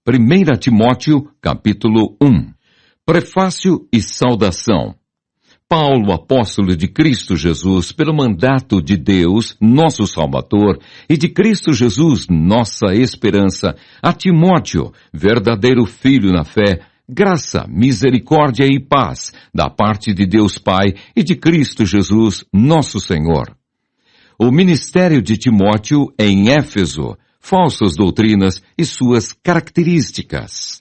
1 Timóteo, capítulo 1. Prefácio e saudação. Paulo, apóstolo de Cristo Jesus, pelo mandato de Deus, nosso Salvador, e de Cristo Jesus, nossa esperança, a Timóteo, verdadeiro filho na fé, graça, misericórdia e paz, da parte de Deus Pai e de Cristo Jesus, nosso Senhor. O ministério de Timóteo em Éfeso, falsas doutrinas e suas características.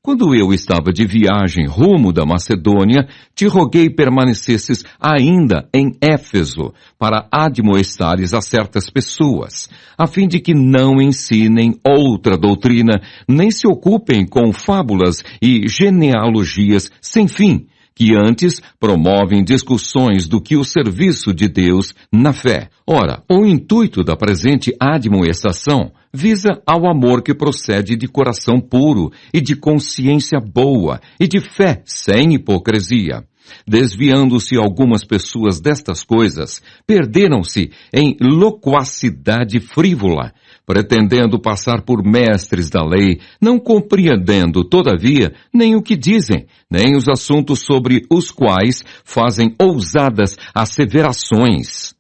Quando eu estava de viagem rumo da Macedônia, te roguei permanecesses ainda em Éfeso, para admoestares a certas pessoas, a fim de que não ensinem outra doutrina, nem se ocupem com fábulas e genealogias sem fim, que antes promovem discussões do que o serviço de Deus na fé. Ora, o intuito da presente admoestação visa ao amor que procede de coração puro e de consciência boa e de fé sem hipocrisia. Desviando-se algumas pessoas destas coisas, perderam-se em loquacidade frívola, pretendendo passar por mestres da lei, não compreendendo, todavia, nem o que dizem, nem os assuntos sobre os quais fazem ousadas asseverações.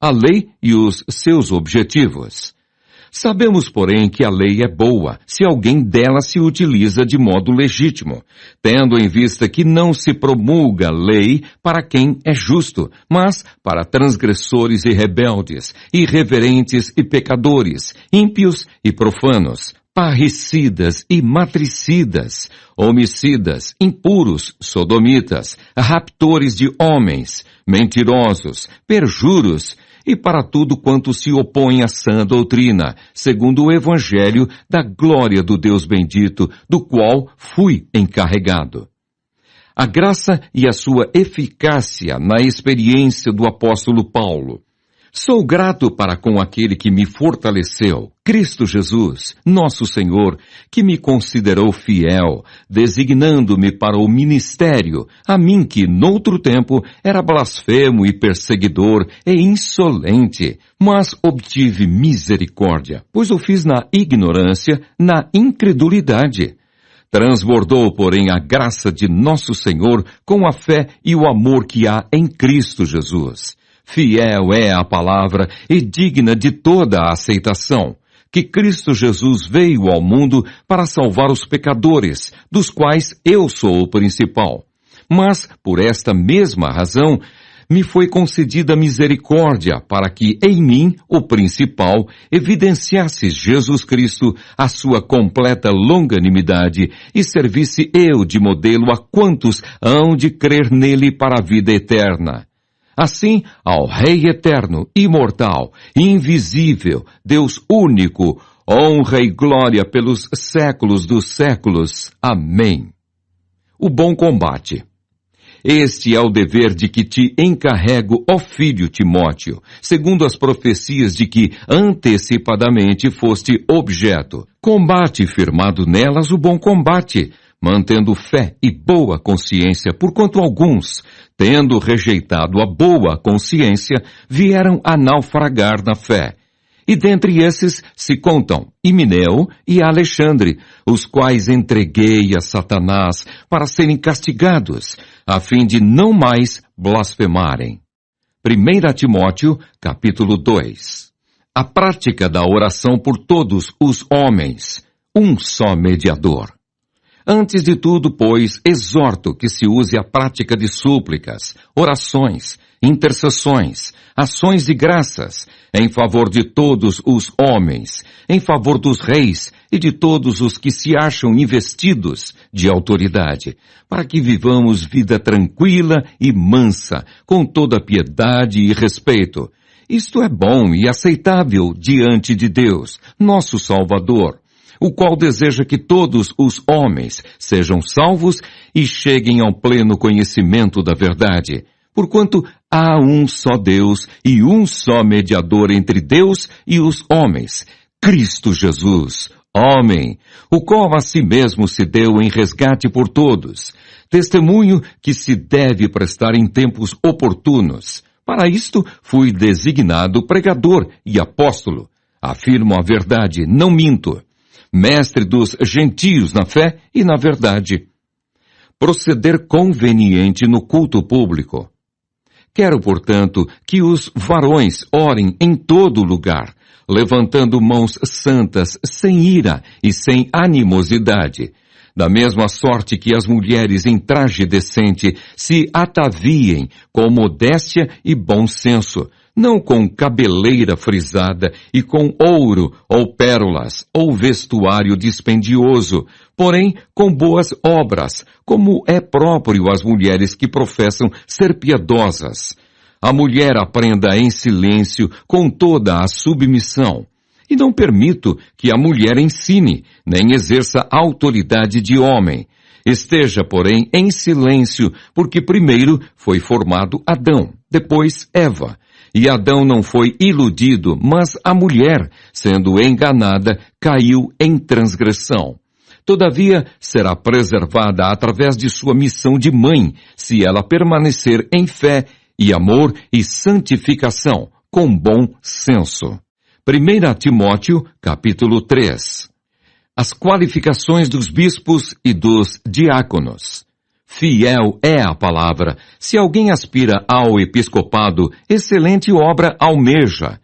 A lei e os seus objetivos. Sabemos, porém, que a lei é boa, se alguém dela se utiliza de modo legítimo, tendo em vista que não se promulga lei para quem é justo, mas para transgressores e rebeldes, irreverentes e pecadores, ímpios e profanos, parricidas e matricidas, homicidas, impuros, sodomitas, raptores de homens, mentirosos, perjuros, e para tudo quanto se opõe à sã doutrina, segundo o Evangelho da glória do Deus bendito, do qual fui encarregado. A graça e a sua eficácia na experiência do apóstolo Paulo. Sou grato para com aquele que me fortaleceu, Cristo Jesus, nosso Senhor, que me considerou fiel, designando-me para o ministério, a mim que, noutro tempo, era blasfemo e perseguidor e insolente, mas obtive misericórdia, pois o fiz na ignorância, na incredulidade. Transbordou, porém, a graça de nosso Senhor com a fé e o amor que há em Cristo Jesus. Fiel é a palavra e digna de toda a aceitação, que Cristo Jesus veio ao mundo para salvar os pecadores, dos quais eu sou o principal. Mas, por esta mesma razão, me foi concedida misericórdia para que em mim, o principal, evidenciasse Jesus Cristo a sua completa longanimidade e servisse eu de modelo a quantos hão de crer nele para a vida eterna. Assim, ao Rei eterno, imortal, invisível, Deus único, honra e glória pelos séculos dos séculos. Amém. O bom combate. Este é o dever de que te encarrego, ó filho Timóteo, segundo as profecias de que antecipadamente foste objeto. Combate firmado nelas o bom combate, mantendo fé e boa consciência, porquanto alguns, tendo rejeitado a boa consciência, vieram a naufragar na fé. E dentre esses se contam Himeneu e Alexandre, os quais entreguei a Satanás para serem castigados, a fim de não mais blasfemarem. 1 Timóteo, capítulo 2. A prática da oração por todos os homens, um só mediador. Antes de tudo, pois, exorto que se use a prática de súplicas, orações, intercessões, ações de graças, em favor de todos os homens, em favor dos reis e de todos os que se acham investidos de autoridade, para que vivamos vida tranquila e mansa, com toda piedade e respeito. Isto é bom e aceitável diante de Deus, nosso Salvador, o qual deseja que todos os homens sejam salvos e cheguem ao pleno conhecimento da verdade, porquanto há um só Deus e um só mediador entre Deus e os homens, Cristo Jesus, homem, o qual a si mesmo se deu em resgate por todos, testemunho que se deve prestar em tempos oportunos. Para isto fui designado pregador e apóstolo. Afirmo a verdade, não minto. mestre dos gentios na fé e na verdade. Proceder conveniente no culto público. Quero, portanto, que os varões orem em todo lugar, levantando mãos santas, sem ira e sem animosidade, da mesma sorte que as mulheres em traje decente se ataviem com modéstia e bom senso, não com cabeleira frisada e com ouro ou pérolas ou vestuário dispendioso, porém com boas obras, como é próprio às mulheres que professam ser piedosas. A mulher aprenda em silêncio com toda a submissão. E não permito que a mulher ensine, nem exerça autoridade de homem. Esteja, porém, em silêncio, porque primeiro foi formado Adão, depois Eva. E Adão não foi iludido, mas a mulher, sendo enganada, caiu em transgressão. Todavia, será preservada através de sua missão de mãe, se ela permanecer em fé e amor e santificação, com bom senso. 1 Timóteo, capítulo 3. As qualificações dos bispos e dos diáconos. Fiel é a palavra. Se alguém aspira ao episcopado, excelente obra almeja.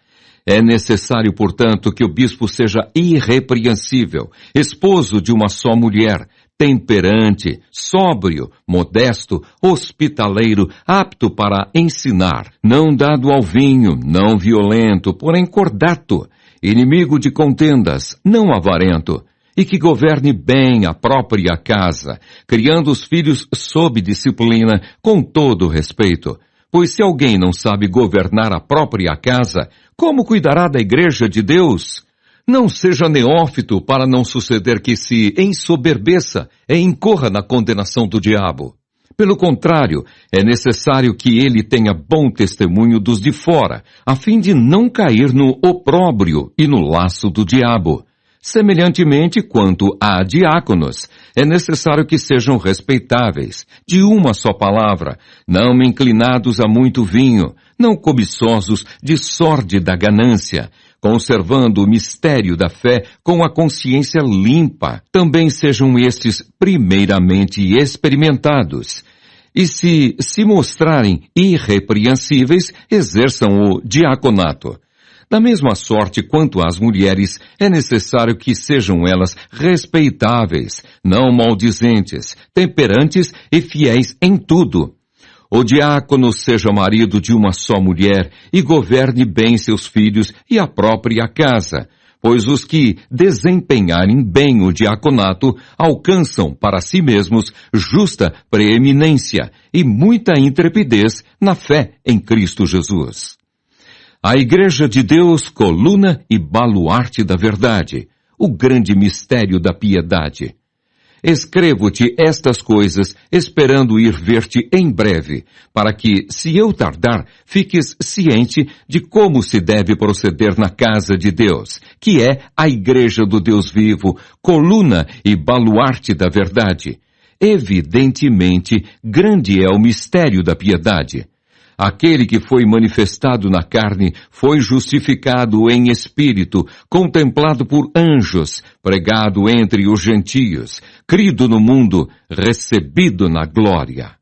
É necessário, portanto, que o bispo seja irrepreensível, esposo de uma só mulher, temperante, sóbrio, modesto, hospitaleiro, apto para ensinar, não dado ao vinho, não violento, porém cordato, inimigo de contendas, não avarento, e que governe bem a própria casa, criando os filhos sob disciplina, com todo respeito. Pois se alguém não sabe governar a própria casa, como cuidará da igreja de Deus? Não seja neófito para não suceder que se ensoberbeça e incorra na condenação do diabo. Pelo contrário, é necessário que ele tenha bom testemunho dos de fora, a fim de não cair no opróbrio e no laço do diabo. Semelhantemente, quanto a diáconos, é necessário que sejam respeitáveis, de uma só palavra, não inclinados a muito vinho, não cobiçosos de sórdida ganância, conservando o mistério da fé com a consciência limpa. Também sejam estes primeiramente experimentados. E se mostrarem irrepreensíveis, exerçam o diaconato. Da mesma sorte quanto às mulheres, é necessário que sejam elas respeitáveis, não maldizentes, temperantes e fiéis em tudo. O diácono seja marido de uma só mulher e governe bem seus filhos e a própria casa, pois os que desempenharem bem o diaconato alcançam para si mesmos justa preeminência e muita intrepidez na fé em Cristo Jesus. A Igreja de Deus, coluna e baluarte da verdade, o grande mistério da piedade. Escrevo-te estas coisas, esperando ir ver-te em breve, para que, se eu tardar, fiques ciente de como se deve proceder na casa de Deus, que é a Igreja do Deus vivo, coluna e baluarte da verdade. Evidentemente, grande é o mistério da piedade. Aquele que foi manifestado na carne foi justificado em espírito, contemplado por anjos, pregado entre os gentios, crido no mundo, recebido na glória.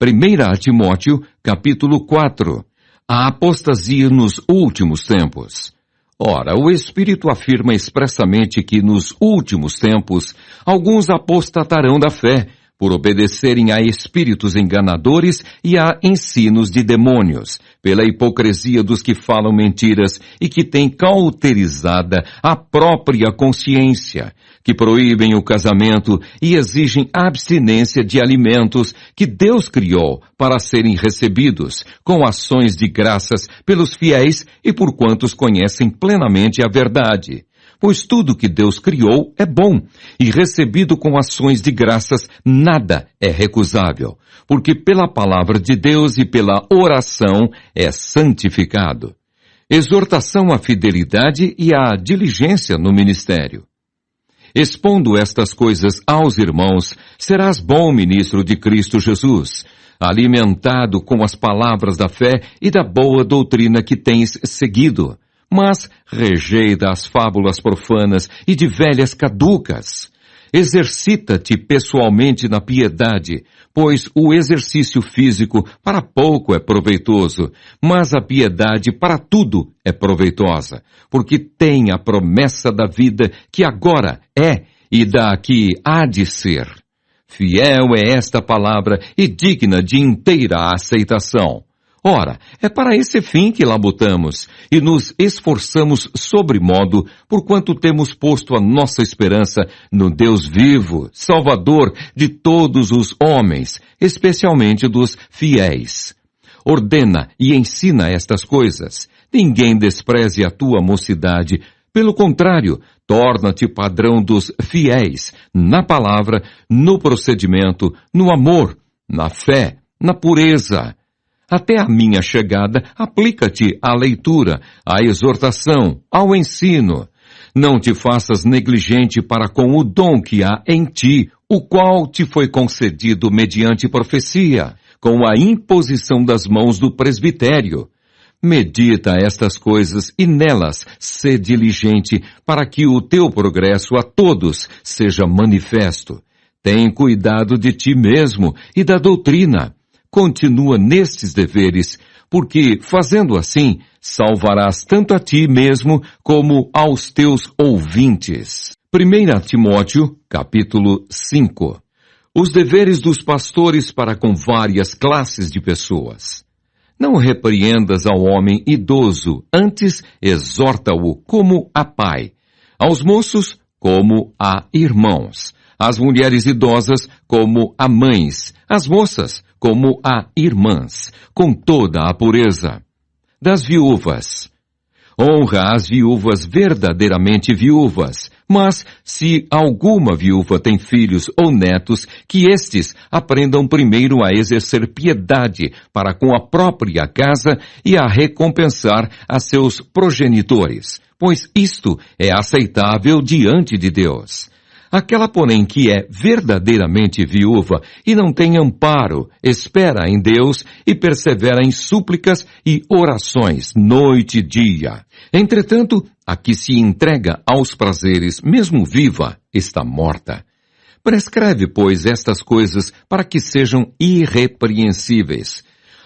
1 Timóteo, capítulo 4. A apostasia nos últimos tempos. Ora, o Espírito afirma expressamente que nos últimos tempos alguns apostatarão da fé, por obedecerem a espíritos enganadores e a ensinos de demônios, pela hipocrisia dos que falam mentiras e que têm cauterizada a própria consciência, que proíbem o casamento e exigem abstinência de alimentos que Deus criou para serem recebidos com ações de graças pelos fiéis e por quantos conhecem plenamente a verdade. Pois tudo que Deus criou é bom, e recebido com ações de graças, nada é recusável, porque pela palavra de Deus e pela oração é santificado. Exortação à fidelidade e à diligência no ministério. Expondo estas coisas aos irmãos, serás bom ministro de Cristo Jesus, alimentado com as palavras da fé e da boa doutrina que tens seguido, Mas rejeita as fábulas profanas e de velhas caducas. Exercita-te pessoalmente na piedade, pois o exercício físico para pouco é proveitoso, mas a piedade para tudo é proveitosa, porque tem a promessa da vida que agora é e da que há de ser. Fiel é esta palavra e digna de inteira aceitação. Ora, é para esse fim que labutamos e nos esforçamos sobremodo, porquanto temos posto a nossa esperança no Deus vivo, Salvador de todos os homens, especialmente dos fiéis. Ordena e ensina estas coisas. Ninguém despreze a tua mocidade. Pelo contrário, torna-te padrão dos fiéis, na palavra, no procedimento, no amor, na fé, na pureza. Até a minha chegada, aplica-te à leitura, à exortação, ao ensino. Não te faças negligente para com o dom que há em ti, o qual te foi concedido mediante profecia, com a imposição das mãos do presbitério. Medita estas coisas e nelas sê diligente, para que o teu progresso a todos seja manifesto. Tem cuidado de ti mesmo e da doutrina. Continua nestes deveres, porque, fazendo assim, salvarás tanto a ti mesmo como aos teus ouvintes. 1 Timóteo, capítulo 5. Os deveres dos pastores para com várias classes de pessoas. Não repreendas ao homem idoso, antes exorta-o como a pai, aos moços como a irmãos, às mulheres idosas como a mães, às moças como a irmãs, com toda a pureza. Das viúvas. Honra as viúvas verdadeiramente viúvas, mas se alguma viúva tem filhos ou netos, que estes aprendam primeiro a exercer piedade para com a própria casa e a recompensar a seus progenitores, pois isto é aceitável diante de Deus. Aquela, porém, que é verdadeiramente viúva e não tem amparo, espera em Deus e persevera em súplicas e orações, noite e dia. Entretanto, a que se entrega aos prazeres, mesmo viva, está morta. Prescreve, pois, estas coisas para que sejam irrepreensíveis.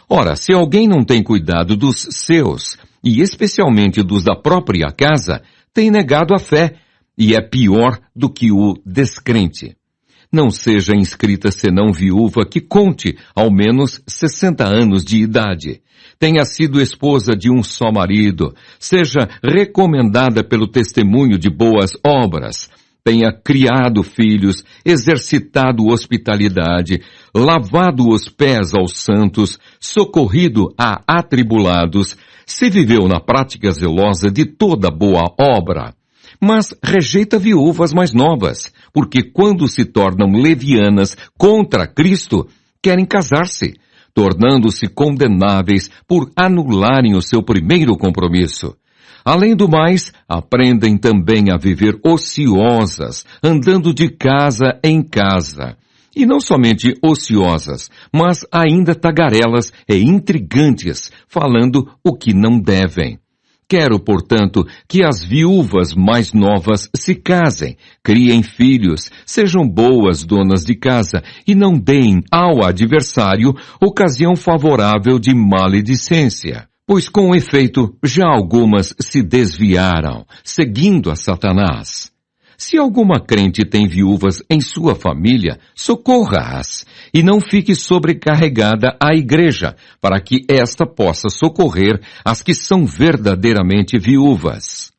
Ora, se alguém não tem cuidado dos seus, e especialmente dos da própria casa, tem negado a fé, e é pior do que o descrente. Não seja inscrita senão viúva que conte ao menos 60 anos de idade. Tenha sido esposa de um só marido. Seja recomendada pelo testemunho de boas obras. Tenha criado filhos, exercitado hospitalidade, lavado os pés aos santos, socorrido a atribulados, se viveu na prática zelosa de toda boa obra. Mas rejeita viúvas mais novas, porque quando se tornam levianas contra Cristo, querem casar-se, tornando-se condenáveis por anularem o seu primeiro compromisso. Além do mais, aprendem também a viver ociosas, andando de casa em casa. E não somente ociosas, mas ainda tagarelas e intrigantes, falando o que não devem. Quero, portanto, que as viúvas mais novas se casem, criem filhos, sejam boas donas de casa e não deem ao adversário ocasião favorável de maledicência. Pois com efeito, já algumas se desviaram, seguindo a Satanás. Se alguma crente tem viúvas em sua família, socorra-as, e não fique sobrecarregada a igreja, para que esta possa socorrer as que são verdadeiramente viúvas.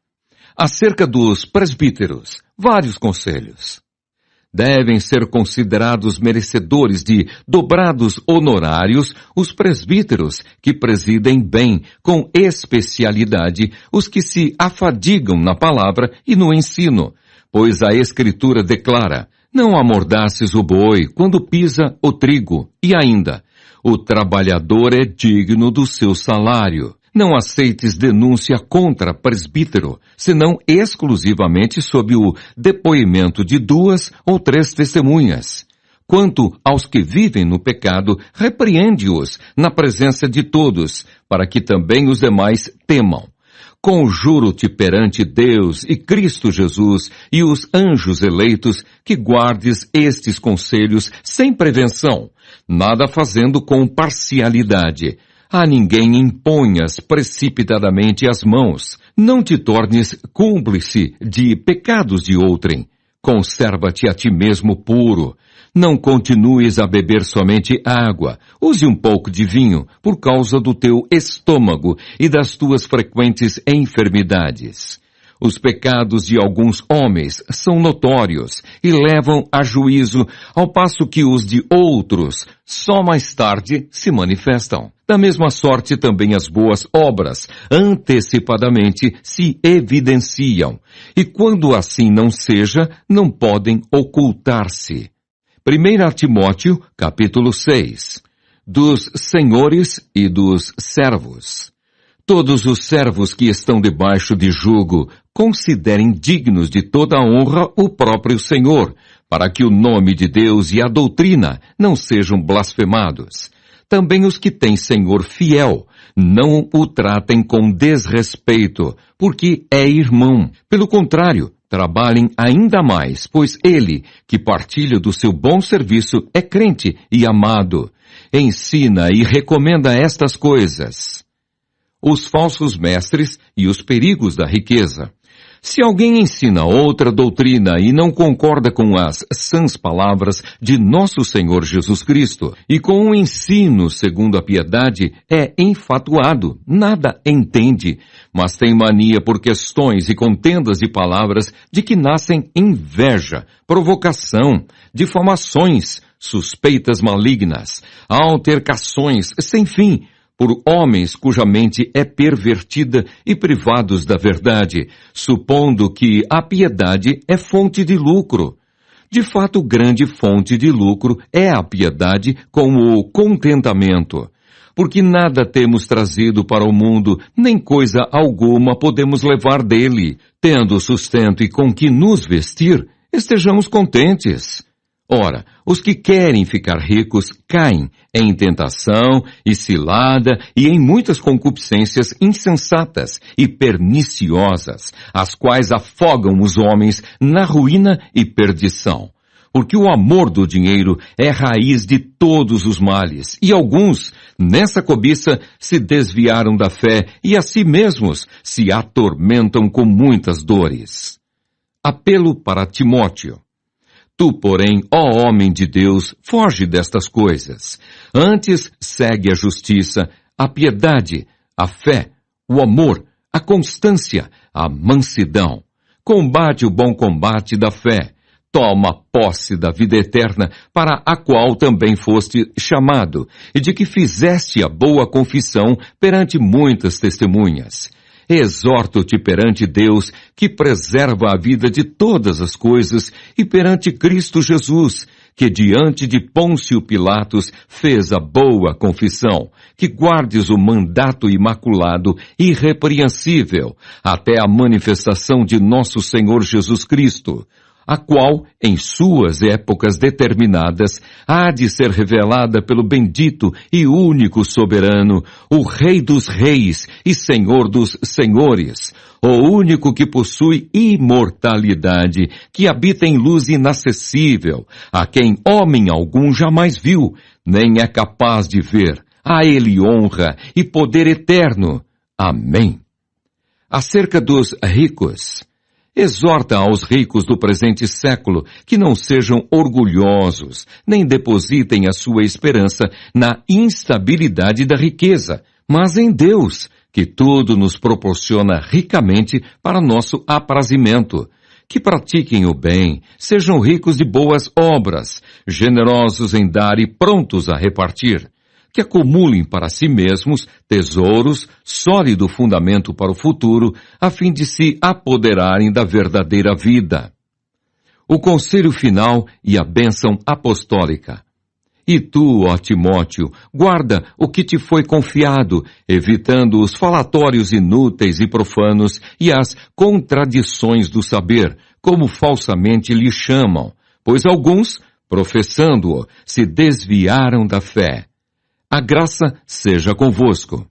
Acerca dos presbíteros, vários conselhos. Devem ser considerados merecedores de dobrados honorários os presbíteros que presidem bem, com especialidade, os que se afadigam na palavra e no ensino, pois a Escritura declara: não amordaces o boi quando pisa o trigo. E ainda, o trabalhador é digno do seu salário. Não aceites denúncia contra presbítero, senão exclusivamente sob o depoimento de 2 ou 3 testemunhas. Quanto aos que vivem no pecado, repreende-os na presença de todos, para que também os demais temam. Conjuro-te perante Deus e Cristo Jesus e os anjos eleitos que guardes estes conselhos sem prevenção, nada fazendo com parcialidade. A ninguém imponhas precipitadamente as mãos. Não te tornes cúmplice de pecados de outrem. Conserva-te a ti mesmo puro. Não continues a beber somente água. Use um pouco de vinho por causa do teu estômago e das tuas frequentes enfermidades. Os pecados de alguns homens são notórios e levam a juízo, ao passo que os de outros só mais tarde se manifestam. Da mesma sorte também as boas obras antecipadamente se evidenciam, e quando assim não seja, não podem ocultar-se. 1 Timóteo, capítulo 6. Dos senhores e dos servos. Todos os servos que estão debaixo de jugo considerem dignos de toda a honra o próprio Senhor, para que o nome de Deus e a doutrina não sejam blasfemados. Também os que têm Senhor fiel, não o tratem com desrespeito, porque é irmão. Pelo contrário, trabalhem ainda mais, pois ele, que partilha do seu bom serviço, é crente e amado. Ensina e recomenda estas coisas. Os falsos mestres e os perigos da riqueza. Se alguém ensina outra doutrina e não concorda com as sãs palavras de nosso Senhor Jesus Cristo, e com o ensino segundo a piedade, é enfatuado, nada entende, mas tem mania por questões e contendas de palavras de que nascem inveja, provocação, difamações, suspeitas malignas, altercações sem fim, por homens cuja mente é pervertida e privados da verdade, supondo que a piedade é fonte de lucro. De fato, grande fonte de lucro é a piedade com o contentamento. Porque nada temos trazido para o mundo, nem coisa alguma podemos levar dele. Tendo sustento e com que nos vestir, estejamos contentes. Ora, os que querem ficar ricos caem em tentação e cilada e em muitas concupiscências insensatas e perniciosas, as quais afogam os homens na ruína e perdição. Porque o amor do dinheiro é raiz de todos os males, e alguns, nessa cobiça, se desviaram da fé e a si mesmos se atormentam com muitas dores. Apelo para Timóteo. Tu, porém, ó homem de Deus, foge destas coisas. Antes, segue a justiça, a piedade, a fé, o amor, a constância, a mansidão. Combate o bom combate da fé. Toma posse da vida eterna, para a qual também foste chamado, e de que fizeste a boa confissão perante muitas testemunhas. Exorto-te perante Deus, que preserva a vida de todas as coisas, e perante Cristo Jesus, que diante de Pôncio Pilatos fez a boa confissão, que guardes o mandato imaculado, irrepreensível, até a manifestação de nosso Senhor Jesus Cristo, a qual, em suas épocas determinadas, há de ser revelada pelo bendito e único soberano, o Rei dos reis e Senhor dos senhores, o único que possui imortalidade, que habita em luz inacessível, a quem homem algum jamais viu, nem é capaz de ver. A ele honra e poder eterno. Amém. Acerca dos ricos, exorta aos ricos do presente século que não sejam orgulhosos, nem depositem a sua esperança na instabilidade da riqueza, mas em Deus, que tudo nos proporciona ricamente para nosso aprazimento. Que pratiquem o bem, sejam ricos de boas obras, generosos em dar e prontos a repartir. Que acumulem para si mesmos tesouros, sólido fundamento para o futuro, a fim de se apoderarem da verdadeira vida. O conselho final e a bênção apostólica. E tu, ó Timóteo, guarda o que te foi confiado, evitando os falatórios inúteis e profanos e as contradições do saber, como falsamente lhe chamam, pois alguns, professando-o, se desviaram da fé. A graça seja convosco.